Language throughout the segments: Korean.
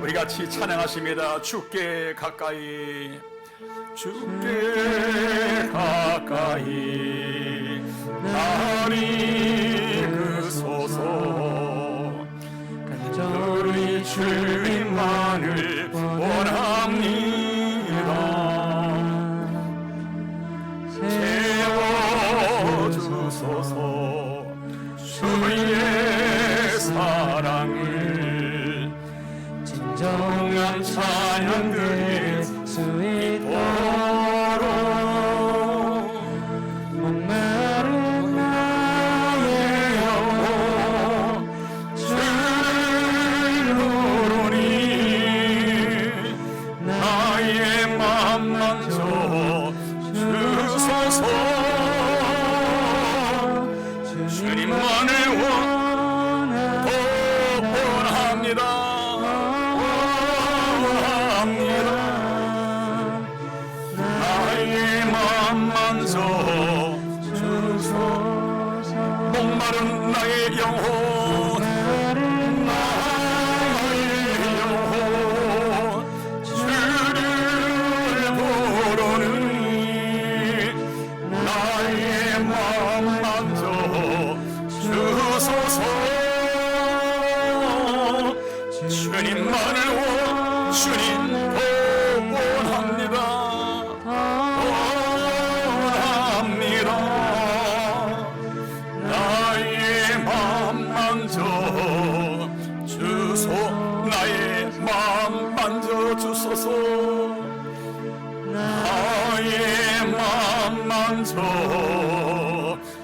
우리 같이 찬양하십니다. 주께 가까이, 주께 가까이 나를 이끄소서. 간절히 주님만을 원합니다. 채워주소서. 주의 사랑을 진정한 찬양 드릴 수 있도록 목마른 나의 영혼 주를 부르니 나의 맘 만져 주소서. 주님만을 원합니다. 나의 맘 만져 주소서. 목마른 나의 영혼, 나의 영혼 주를 부르니 나의 맘 만져 주소서. 주님만을 주님 원합니다. 원합니다. 나의 맘 만져 주소. 나의 맘 만져 주소서. 나의 맘 만져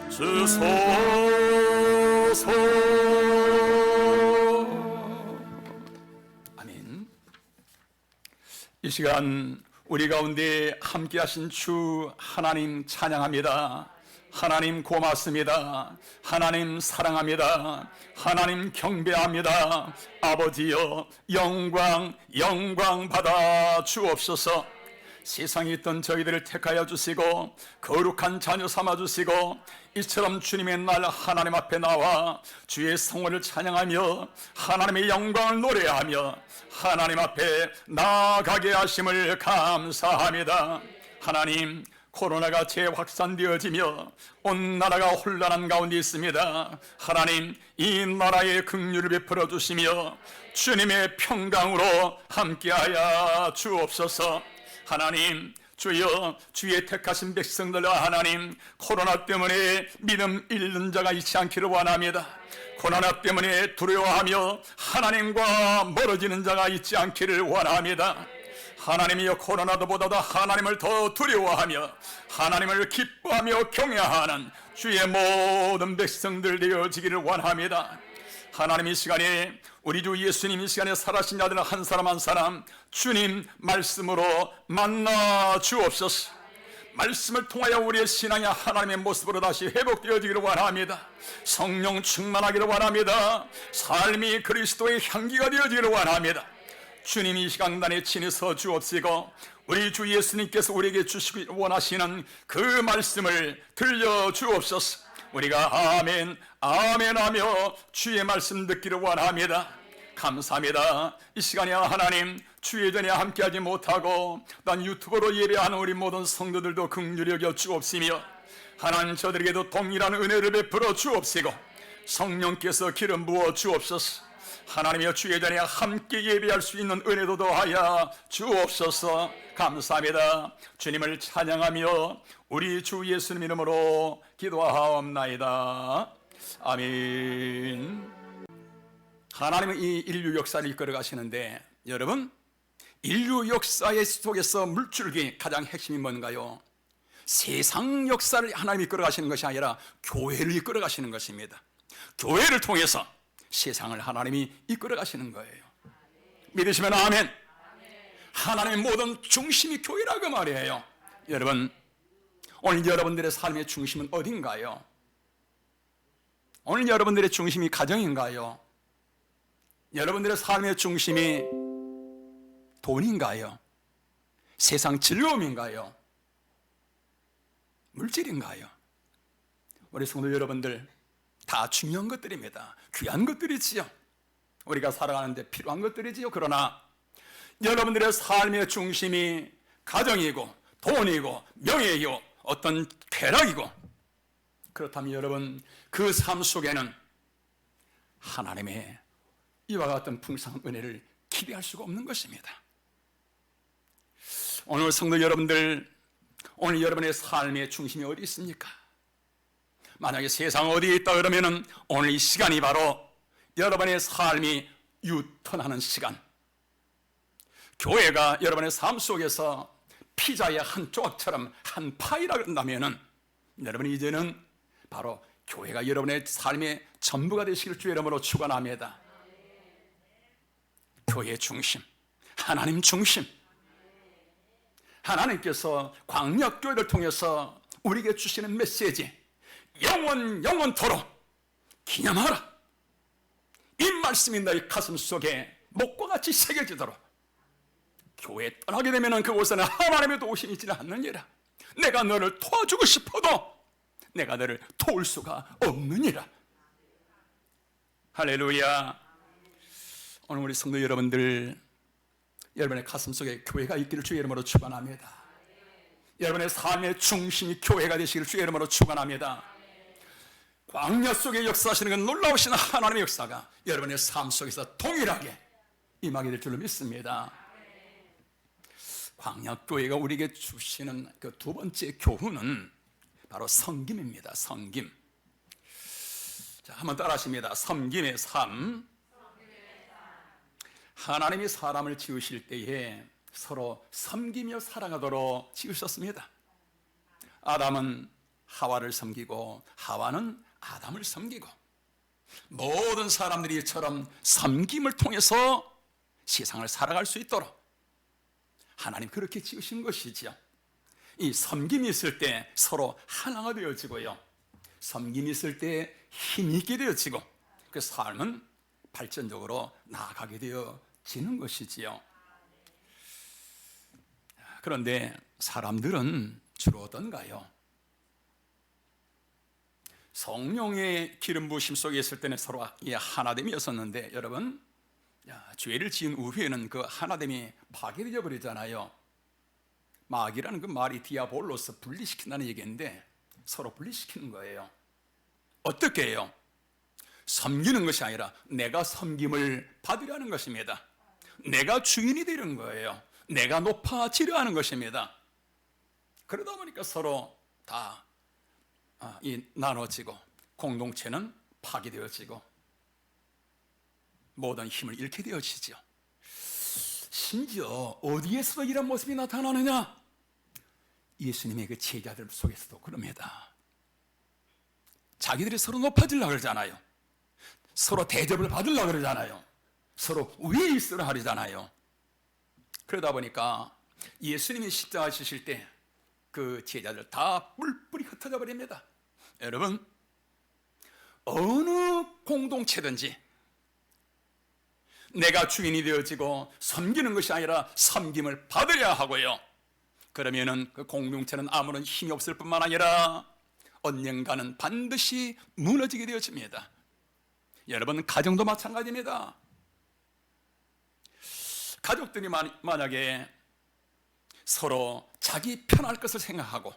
주소서. 아멘. 이 시간 우리 가운데 함께 하신 주 하나님 찬양합니다. 하나님 고맙습니다. 하나님 사랑합니다. 하나님 경배합니다. 아버지여 영광 받아 주옵소서. 세상에 있던 저희들을 택하여 주시고 거룩한 자녀 삼아 주시고 이처럼 주님의 날 하나님 앞에 나와 주의 성원을 찬양하며 하나님의 영광을 노래하며 하나님 앞에 나아가게 하심을 감사합니다. 하나님, 코로나가 재확산되어지며 온 나라가 혼란한 가운데 있습니다. 하나님, 이 나라에 긍휼을 베풀어 주시며 주님의 평강으로 함께하여 주옵소서. 하나님, 주여 주의 택하신 백성들 하나님, 코로나 때문에 믿음 잃는 자가 있지 않기를 원합니다. 코로나 때문에 두려워하며 하나님과 멀어지는 자가 있지 않기를 원합니다. 하나님이여 코로나보다도 하나님을 더 두려워하며 하나님을 기뻐하며 경외하는 주의 모든 백성들 되어지기를 원합니다. 하나님, 이 시간에 우리 주 예수님 이 시간에 살아신 자들 한 사람 한 사람 주님 말씀으로 만나 주옵소서. 말씀을 통하여 우리의 신앙이 하나님의 모습으로 다시 회복되어지기를 원합니다. 성령 충만하기를 원합니다. 삶이 그리스도의 향기가 되어지기를 원합니다. 주님, 이 시간단에 친히 서 주옵시고 우리 주 예수님께서 우리에게 주시기 원하시는 그 말씀을 들려 주옵소서. 우리가 아멘 아멘 하며 주의 말씀 듣기를 원합니다. 감사합니다. 이 시간에 하나님, 주의 전에 함께하지 못하고 난 유튜브로 예배하는 우리 모든 성도들도 긍휼히 여겨 주옵시며 하나님, 저들에게도 동일한 은혜를 베풀어 주옵시고 성령께서 기름 부어 주옵소서. 하나님이여 주의 전에 함께 예배할 수 있는 은혜도 더하여 주옵소서. 감사합니다. 주님을 찬양하며 우리 주 예수님 이름으로 기도하옵나이다. 아멘. 하나님은 이 인류 역사를 이끌어 가시는데, 여러분, 인류 역사의 속에서 물줄기 가장 핵심이 뭔가요? 세상 역사를 하나님이 이끌어 가시는 것이 아니라 교회를 이끌어 가시는 것입니다. 교회를 통해서 세상을 하나님이 이끌어 가시는 거예요. 믿으시면 아멘. 하나님의 모든 중심이 교회라고 말이에요. 여러분, 오늘 여러분들의 삶의 중심은 어딘가요? 오늘 여러분들의 중심이 가정인가요? 여러분들의 삶의 중심이 돈인가요? 세상 즐거움인가요? 물질인가요? 우리 성도 여러분들, 다 중요한 것들입니다. 귀한 것들이지요. 우리가 살아가는데 필요한 것들이지요. 그러나 여러분들의 삶의 중심이 가정이고 돈이고 명예이고 어떤 쾌락이고, 그렇다면 여러분 그 삶 속에는 하나님의 이와 같은 풍성한 은혜를 기대할 수가 없는 것입니다. 오늘 성도 여러분들, 오늘 여러분의 삶의 중심이 어디 있습니까? 만약에 세상 어디에 있다 그러면은 오늘 이 시간이 바로 여러분의 삶이 유턴하는 시간, 교회가 여러분의 삶 속에서 피자의 한 조각처럼 한 파이라 한다면은 여러분이 이제는 바로 교회가 여러분의 삶의 전부가 되시길 주의 이름으로 축원합니다. 교회 중심, 하나님 중심, 하나님께서 광역교회를 통해서 우리에게 주시는 메시지, 영원토록 기념하라. 이 말씀이 너희 가슴 속에 목과 같이 새겨지도록, 교회에 떠나게 되면 그곳에는 하나님의 도우심이 있지 않느니라. 내가 너를 도와주고 싶어도 내가 너를 도울 수가 없느니라. 할렐루야. 오늘 우리 성도 여러분들, 여러분의 가슴 속에 교회가 있기를 주의 이름으로 축원합니다. 여러분의 삶의 중심이 교회가 되시기를 주의 이름으로 축원합니다. 광야 속에 역사하시는 그 놀라우신 하나님의 역사가 여러분의 삶 속에서 동일하게 임하게 될 줄로 믿습니다. 광야교회가 우리에게 주시는 그 두 번째 교훈은 바로 섬김입니다. 섬김. 자, 한번 따라하십니다. 섬김의 삶. 하나님이 사람을 지으실 때에 서로 섬기며 살아가도록 지으셨습니다. 아담은 하와를 섬기고 하와는 아담을 섬기고, 모든 사람들이 이처럼 섬김을 통해서 세상을 살아갈 수 있도록 하나님 그렇게 지으신 것이지요. 이 섬김이 있을 때 서로 하나가 되어지고요, 섬김이 있을 때 힘이 있게 되어지고, 그 삶은 발전적으로 나아가게 되어지는 것이지요. 그런데 사람들은 주로 어떤가요? 성령의 기름 부으심 속에 있을 때는 서로 하나됨이었었는데, 여러분, 죄를 지은 후에는 그 하나됨이 파괴되어 버리잖아요. 마귀라는 그 말이 디아볼로스, 분리시킨다는 얘기인데 서로 분리시키는 거예요. 어떻게 해요? 섬기는 것이 아니라 내가 섬김을 받으려는 것입니다. 내가 주인이 되는 거예요. 내가 높아지려 하는 것입니다. 그러다 보니까 서로 다 나눠지고 공동체는 파괴되어지고 모든 힘을 잃게 되어지죠. 심지어 어디에서도 이런 모습이 나타나느냐? 예수님의 그 제자들 속에서도 그럽니다. 자기들이 서로 높아지려고 그러잖아요. 서로 대접을 받으려고 그러잖아요. 서로 위에 있으라 하잖아요. 그러다 보니까 예수님이 십자가 지실 때 그 제자들 다 뿔뿔이 흩어져 버립니다. 여러분, 어느 공동체든지 내가 주인이 되어지고 섬기는 것이 아니라 섬김을 받으려 하고요, 그러면은 그 공동체는 아무런 힘이 없을 뿐만 아니라 언젠가는 반드시 무너지게 되어집니다. 여러분, 가정도 마찬가지입니다. 가족들이 만약에 서로 자기 편할 것을 생각하고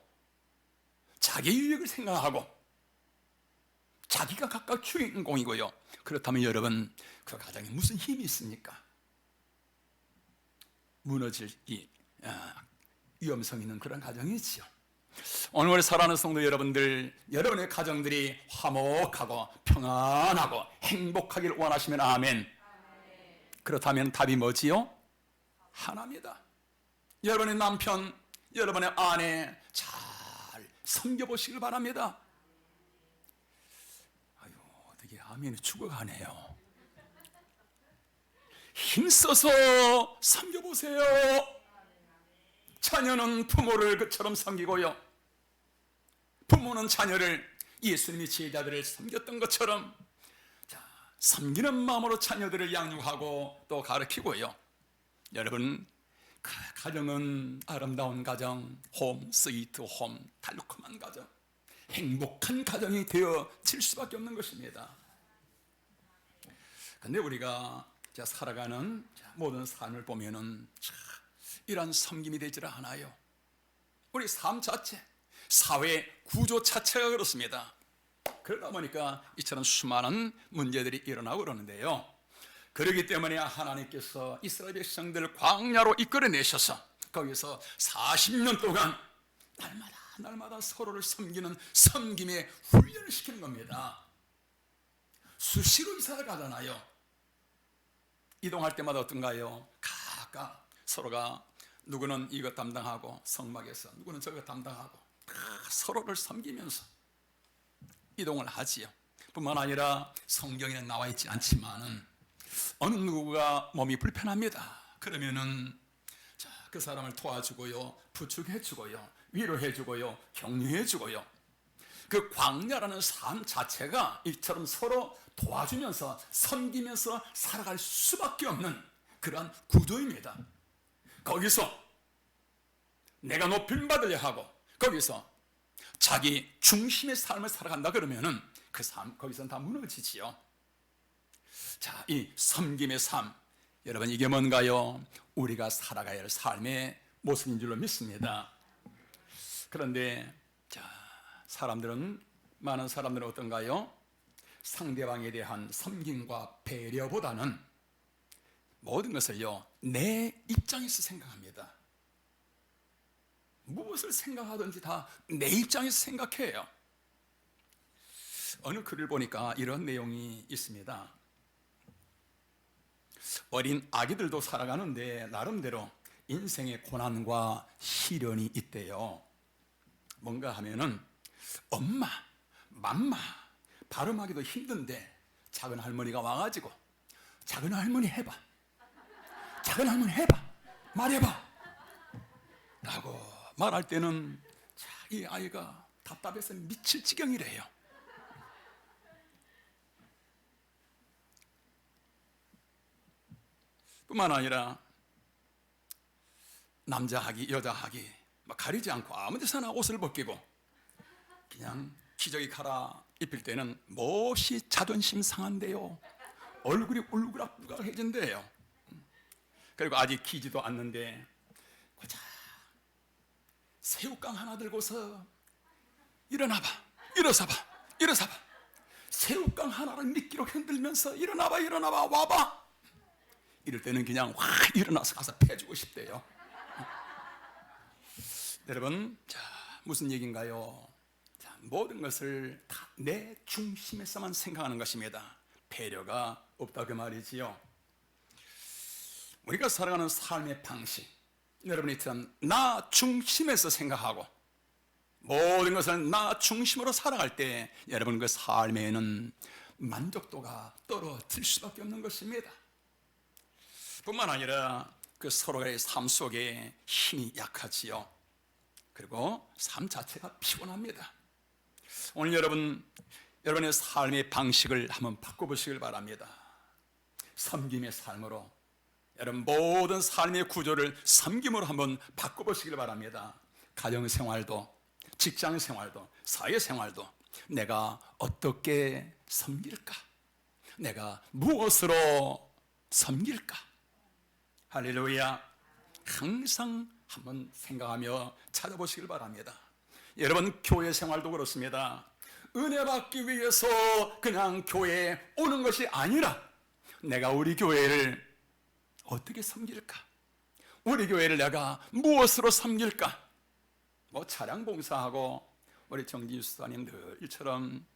자기 유익을 생각하고 자기가 각각 주인공이고요, 그렇다면 여러분, 그 가정에 무슨 힘이 있습니까? 무너질 위험성 있는 그런 가정이지요. 오늘 우리 사랑하는 성도 여러분들, 여러분의 가정들이 화목하고 평안하고 행복하길 원하시면 아멘. 그렇다면 답이 뭐지요? 하나입니다. 여러분의 남편, 여러분의 아내 잘 섬겨보시길 바랍니다. 아유, 어떻게 아멘이 죽어가네요. 힘써서 섬겨보세요. 자녀는 부모를 그처럼 섬기고요, 부모는 자녀를 예수님이 제자들을 섬겼던 것처럼 섬기는 마음으로 자녀들을 양육하고 또 가르치고요. 여러분, 그 가정은 아름다운 가정, 홈 스위트 홈, 달콤한 가정, 행복한 가정이 되어질 수밖에 없는 것입니다. 그런데 우리가 살아가는 모든 삶을 보면은 이러한 섬김이 되질 않아요. 우리 삶 자체, 사회 구조 자체가 그렇습니다. 그러다 보니까 이처럼 수많은 문제들이 일어나고 그러는데요. 그렇기 때문에 하나님께서 이스라엘 백성들을 광야로 이끌어내셔서 거기서 40년 동안 날마다 서로를 섬기는 섬김의 훈련을 시키는 겁니다. 수시로 이사를 가잖아요. 이동할 때마다 어떤가요? 각각 서로가 누구는 이것 담당하고 성막에서 누구는 저것 담당하고 서로를 섬기면서 이동을 하지요. 뿐만 아니라 성경에는 나와 있지 않지만은 어느 누구가 몸이 불편합니다. 그러면은 그 사람을 도와주고요, 부축해주고요, 위로해주고요, 격려해주고요. 그 광야라는 삶 자체가 이처럼 서로 도와주면서 섬기면서 살아갈 수밖에 없는 그러한 구조입니다. 거기서 내가 높임받으려 하고 거기서 자기 중심의 삶을 살아간다 그러면은 그 삶 거기서는 다 무너지지요. 자, 이 섬김의 삶, 여러분 이게 뭔가요? 우리가 살아가야 할 삶의 모습인 줄로 믿습니다. 그런데 많은 사람들은 어떤가요? 상대방에 대한 섬김과 배려보다는 모든 것을요, 내 입장에서 생각합니다. 무엇을 생각하든지 다 내 입장에서 생각해요. 어느 글을 보니까 이런 내용이 있습니다. 어린 아기들도 살아가는데 나름대로 인생의 고난과 시련이 있대요. 뭔가 하면은 엄마, 맘마 발음하기도 힘든데 작은 할머니가 와가지고 작은 할머니 해봐, 작은 할머니 해봐, 말해봐 라고 말할 때는 이 아이가 답답해서 미칠 지경이래요. 뿐만 아니라 남자하기 여자하기 가리지 않고 아무 데서나 옷을 벗기고 그냥 기저귀 갈아 입힐 때는 몹시 자존심 상한데요, 얼굴이 울그락불그락해진대요. 그리고 아직 기지도 않는데 고작 새우깡 하나 들고서 일어나봐, 일어서봐, 일어서봐, 새우깡 하나를 미끼로 흔들면서 일어나봐, 와봐, 이럴 때는 그냥 확 일어나서 가서 패주고 싶대요. 여러분, 무슨 얘기인가요? 모든 것을 다 내 중심에서만 생각하는 것입니다. 배려가 없다 그 말이지요. 우리가 살아가는 삶의 방식, 여러분이 나 중심에서 생각하고 모든 것을 나 중심으로 살아갈 때 여러분 그 삶에는 만족도가 떨어질 수밖에 없는 것입니다. 뿐만 아니라 그 서로의 삶 속에 힘이 약하지요. 그리고 삶 자체가 피곤합니다. 오늘 여러분의 삶의 방식을 한번 바꿔보시길 바랍니다. 섬김의 삶으로, 여러분 모든 삶의 구조를 섬김으로 한번 바꿔보시길 바랍니다. 가정생활도, 직장생활도, 사회생활도 내가 어떻게 섬길까? 내가 무엇으로 섬길까? 할렐루야. 항상 한번 생각하며 찾아보시길 바랍니다. 여러분 교회 생활도 그렇습니다. 은혜 받기 위해서 그냥 교회에 오는 것이 아니라 내가 우리 교회를 어떻게 섬길까? 우리 교회를 내가 무엇으로 섬길까? 차량 봉사하고 우리 정진수 수사님들처럼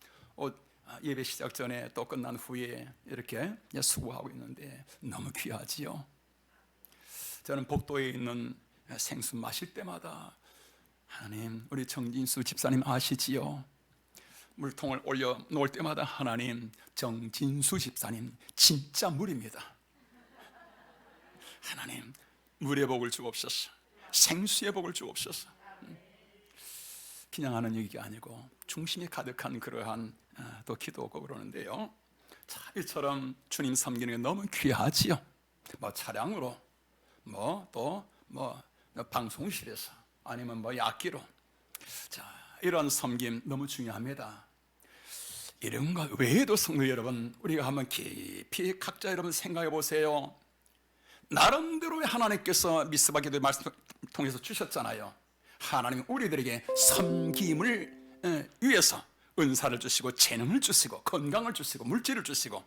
예배 시작 전에 또 끝난 후에 이렇게 수고하고 있는데 너무 귀하지요. 저는 복도에 있는 생수 마실 때마다 하나님, 우리 정진수 집사님 아시지요? 물통을 올려 놓을 때마다 하나님, 정진수 집사님 진짜 물입니다. 하나님, 물의 복을 주옵소서, 생수의 복을 주옵소서. 그냥 하는 얘기가 아니고 중심이 가득한 그러한 또 기도하고 그러는데요. 이처럼 주님 섬기는 게 너무 귀하지요. 차량으로, 방송실에서, 아니면 악기로. 이런 섬김 너무 중요합니다. 이런 것 외에도 성도 여러분, 우리가 한번 깊이 각자 여러분 생각해 보세요. 나름대로 하나님께서 미스바 기도의 말씀 통해서 주셨잖아요. 하나님은 우리들에게 섬김을 위해서 은사를 주시고 재능을 주시고 건강을 주시고 물질을 주시고.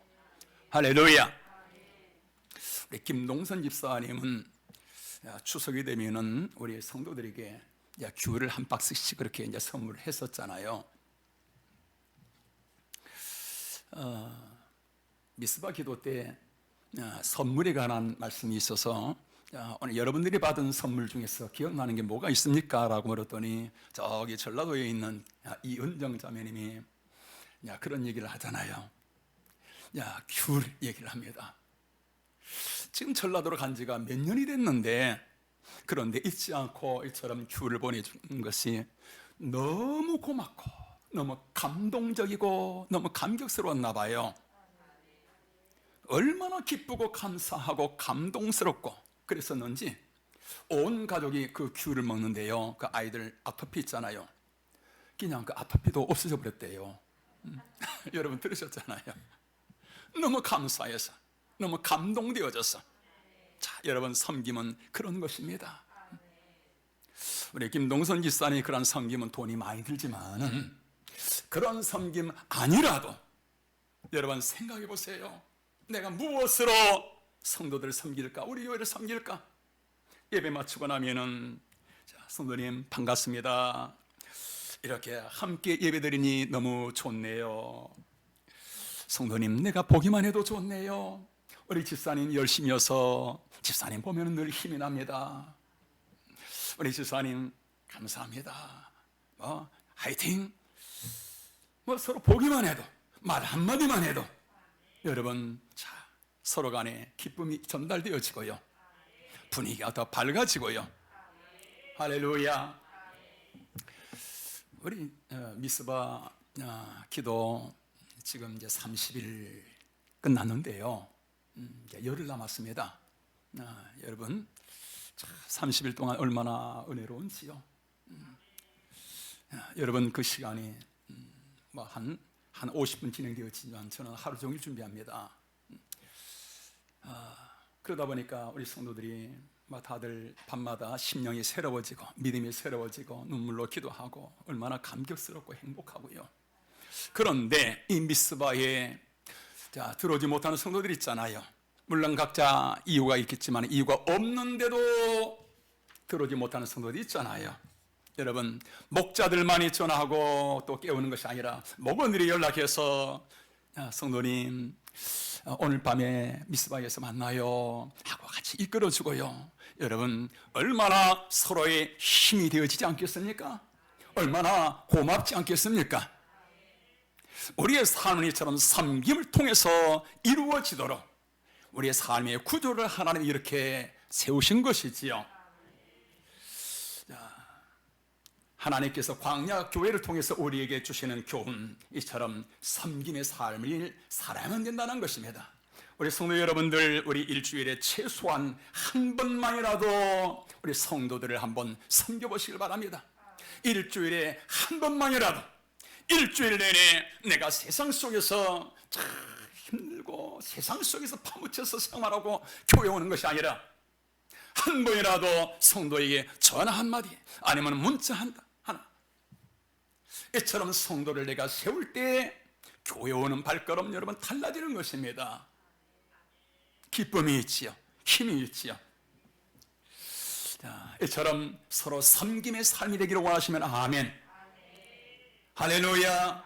할렐루야. 우리 김동선 집사님은 추석이 되면은 우리 성도들에게 귤을 한 박스씩 그렇게 이제 선물을 했었잖아요. 미스바 기도 때 선물에 관한 말씀이 있어서 오늘 여러분들이 받은 선물 중에서 기억나는 게 뭐가 있습니까? 라고 물었더니 저기 전라도에 있는 이은정 자매님이 그런 얘기를 하잖아요. 귤 얘기를 합니다. 지금 전라도로 간 지가 몇 년이 됐는데, 그런데 잊지 않고 이처럼 귤을 보내준 것이 너무 고맙고 너무 감동적이고 너무 감격스러웠나 봐요. 얼마나 기쁘고 감사하고 감동스럽고 그랬었는지 온 가족이 그 귤을 먹는데요, 그 아이들 아토피 있잖아요. 그냥 그 아토피도 없어져 버렸대요. 여러분 들으셨잖아요. 너무 감사해서, 너무 감동되어져서. 자, 여러분, 섬김은 그런 것입니다. 우리 김동선 집사님이 그런 섬김은 돈이 많이 들지만 그런 섬김 아니라도 여러분 생각해 보세요. 내가 무엇으로 성도들을 섬길까? 우리 교회를 섬길까? 예배 마치고 나면은, 자, 성도님 반갑습니다. 이렇게 함께 예배드리니 너무 좋네요. 성도님, 내가 보기만 해도 좋네요. 우리 집사님 열심히여서 집사님 보면 늘 힘이 납니다. 우리 집사님 감사합니다. 화이팅. 서로 보기만 해도, 말 한마디만 해도 여러분, 자, 서로 간에 기쁨이 전달되어지고요, 분위기가 더 밝아지고요. 할렐루야. 우리 미스바 기도 지금 이제 30일 끝났는데요, 이제 열흘 남았습니다. 여러분, 30일 동안 얼마나 은혜로운지요. 여러분, 그 시간이 한 50분 진행되었지만 저는 하루 종일 준비합니다. 그러다 보니까 우리 성도들이 다들 밤마다 심령이 새로워지고 믿음이 새로워지고 눈물로 기도하고 얼마나 감격스럽고 행복하고요. 그런데 이 미스바에 들어오지 못하는 성도들 있잖아요. 물론 각자 이유가 있겠지만 이유가 없는데도 들어오지 못하는 성도들이 있잖아요. 여러분, 목자들만이 전화하고 또 깨우는 것이 아니라 목원들이 연락해서 성도님 오늘 밤에 미스바에서 만나요 하고 같이 이끌어주고요. 여러분, 얼마나 서로의 힘이 되어지지 않겠습니까? 얼마나 고맙지 않겠습니까? 우리의 삶은 이처럼 섬김을 통해서 이루어지도록 우리의 삶의 구조를 하나님이 이렇게 세우신 것이지요. 하나님께서 광야 교회를 통해서 우리에게 주시는 교훈, 이처럼 섬김의 삶을 살아야만 된다는 것입니다. 우리 성도 여러분들, 우리 일주일에 최소한 한 번만이라도 우리 성도들을 한번 섬겨보시길 바랍니다. 일주일에 한 번만이라도, 일주일 내내 내가 세상 속에서 참 힘들고 세상 속에서 파묻혀서 생활하고 교회 오는 것이 아니라 한 번이라도 성도에게 전화 한마디 아니면 문자 하나, 이처럼 성도를 내가 세울 때 교회 오는 발걸음 여러분 달라지는 것입니다. 기쁨이 있지요, 힘이 있지요. 자, 이처럼 서로 섬김의 삶이 되기를 원하시면 아멘. 할렐루야.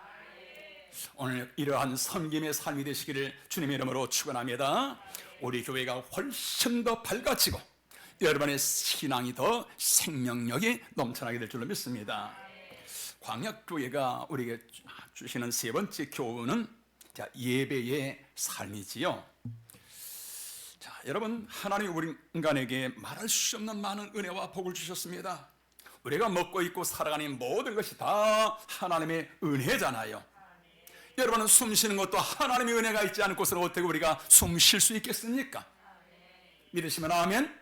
오늘 이러한 섬김의 삶이 되시기를 주님의 이름으로 축원합니다. 우리 교회가 훨씬 더 밝아지고 여러분의 신앙이 더 생명력이 넘쳐나게 될 줄로 믿습니다. 광약교회가 우리에게 주시는 세 번째 교훈은 예배의 삶이지요. 자, 여러분, 하나님 우리 인간에게 말할 수 없는 많은 은혜와 복을 주셨습니다. 우리가 먹고 있고 살아가는 모든 것이 다 하나님의 은혜잖아요. 여러분은 숨 쉬는 것도 하나님의 은혜가 있지 않은 곳으로 어떻게 우리가 숨 쉴 수 있겠습니까? 믿으시면 아멘.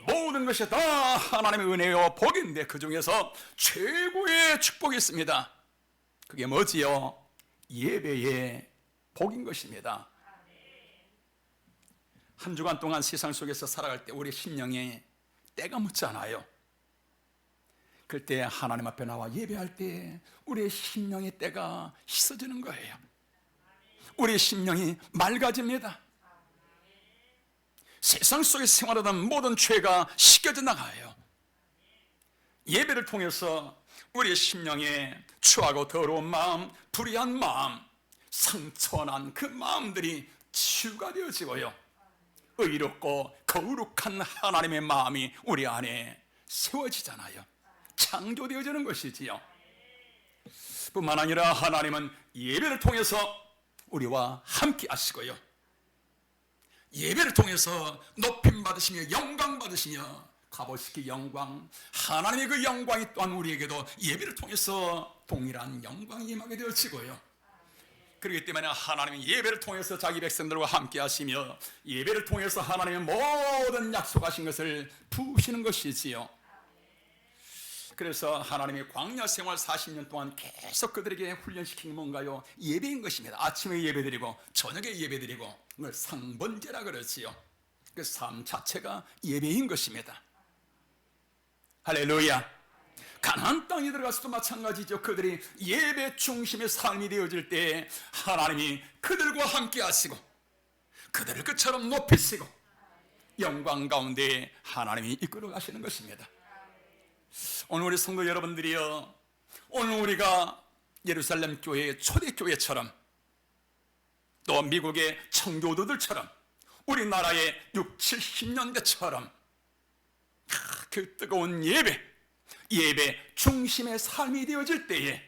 모든 것이 다 하나님의 은혜와 복인데 그 중에서 최고의 축복이 있습니다. 그게 뭐지요? 예배의 복인 것입니다. 한 주간 동안 세상 속에서 살아갈 때 우리 심령에 때가 묻잖아요. 그때 하나님 앞에 나와 예배할 때 우리의 심령의 때가 씻어지는 거예요. 우리의 심령이 맑아집니다. 세상 속에 생활하던 모든 죄가 씻겨져 나가요. 예배를 통해서 우리의 심령에 추하고 더러운 마음, 불의한 마음, 상처난 그 마음들이 치유가 되어지고요, 의롭고 거룩한 하나님의 마음이 우리 안에 세워지잖아요. 창조되어지는 것이지요. 뿐만 아니라 하나님은 예배를 통해서 우리와 함께 하시고요, 예배를 통해서 높임 받으시며 영광 받으시며 값없이 영광, 하나님의 그 영광이 또한 우리에게도 예배를 통해서 동일한 영광이 임하게 되어지고요, 그렇기 때문에 하나님은 예배를 통해서 자기 백성들과 함께 하시며 예배를 통해서 하나님의 모든 약속하신 것을 부으시는 것이지요. 그래서 하나님의 광야 생활 40년 동안 계속 그들에게 훈련시킨 게 뭔가요? 예배인 것입니다. 아침에 예배드리고 저녁에 예배드리고, 그걸 상번제라 그러지요. 그 삶 자체가 예배인 것입니다. 할렐루야. 가나안 땅에 들어가서도 마찬가지죠. 그들이 예배 중심의 삶이 되어질 때 하나님이 그들과 함께 하시고 그들을 그처럼 높이시고 영광 가운데 하나님이 이끌어 가시는 것입니다. 오늘 우리 성도 여러분들이요, 오늘 우리가 예루살렘 교회의 초대교회처럼 또 미국의 청교도들처럼 우리나라의 6, 70년대처럼 그 뜨거운 예배 중심의 삶이 되어질 때에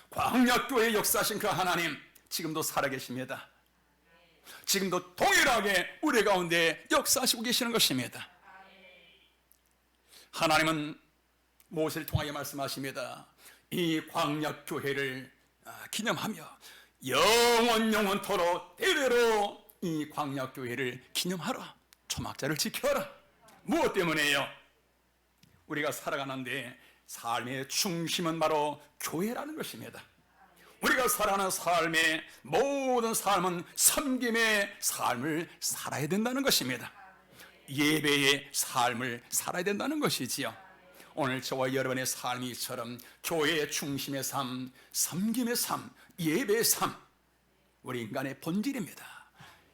광야교회의 역사하신 그 하나님 지금도 살아계십니다. 지금도 동일하게 우리 가운데 역사하시고 계시는 것입니다. 하나님은 모세를 통하여 말씀하십니다. 이 광야교회를 기념하며 영원토록 대대로 이 광야교회를 기념하라. 초막자를 지켜라. 무엇 때문에요? 우리가 살아가는데 삶의 중심은 바로 교회라는 것입니다. 우리가 살아가는 삶의 모든 삶은 섬김의 삶을 살아야 된다는 것입니다. 예배의 삶을 살아야 된다는 것이지요. 오늘 저와 여러분의 삶이 이처럼 교회의 중심의 삶, 섬김의 삶, 예배의 삶, 우리 인간의 본질입니다.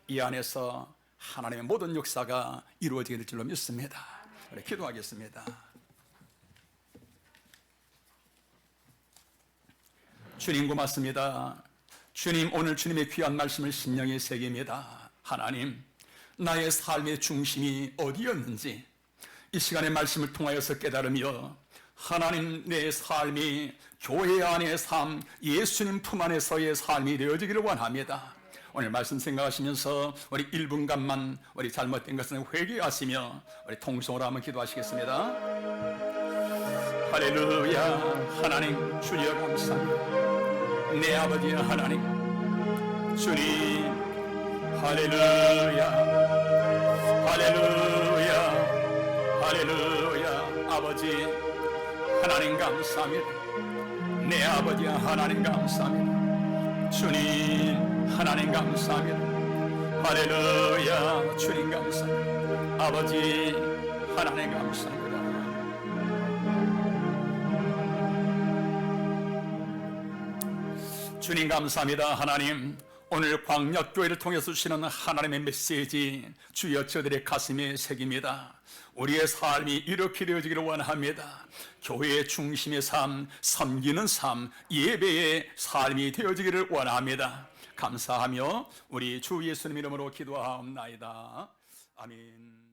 이 안에서 하나님의 모든 역사가 이루어지게 될 줄로 믿습니다. 우리 기도하겠습니다. 주님 고맙습니다. 주님, 오늘 주님의 귀한 말씀을 심령에 새깁니다. 하나님, 나의 삶의 중심이 어디였는지 이 시간의 말씀을 통하여서 깨달으며 하나님, 내 삶이 교회 안의 삶, 예수님 품 안에서의 삶이 되어지기를 원합니다. 오늘 말씀 생각하시면서 우리 1분간만 우리 잘못된 것은 회개하시며 우리 통성으로 한번 기도하시겠습니다. 할렐루야. 하나님 주여 감사합니다. 내 아버지 하나님, 주님 할렐루야, 할렐루야, 할렐루야. 아버지 하나님 감사합니다. 내 아버지 하나님 감사합니다. 주님 하나님 감사합니다. 할렐루야. 주님 감사합니다. 아버지 하나님 감사합니다. 주님 감사합니다. 하나님, 오늘 광야교회를 통해서 주시는 하나님의 메시지 주여 저들의 가슴에 새깁니다. 우리의 삶이 이렇게 되어지기를 원합니다. 교회의 중심의 삶, 섬기는 삶, 예배의 삶이 되어지기를 원합니다. 감사하며 우리 주 예수님 이름으로 기도하옵나이다. 아멘.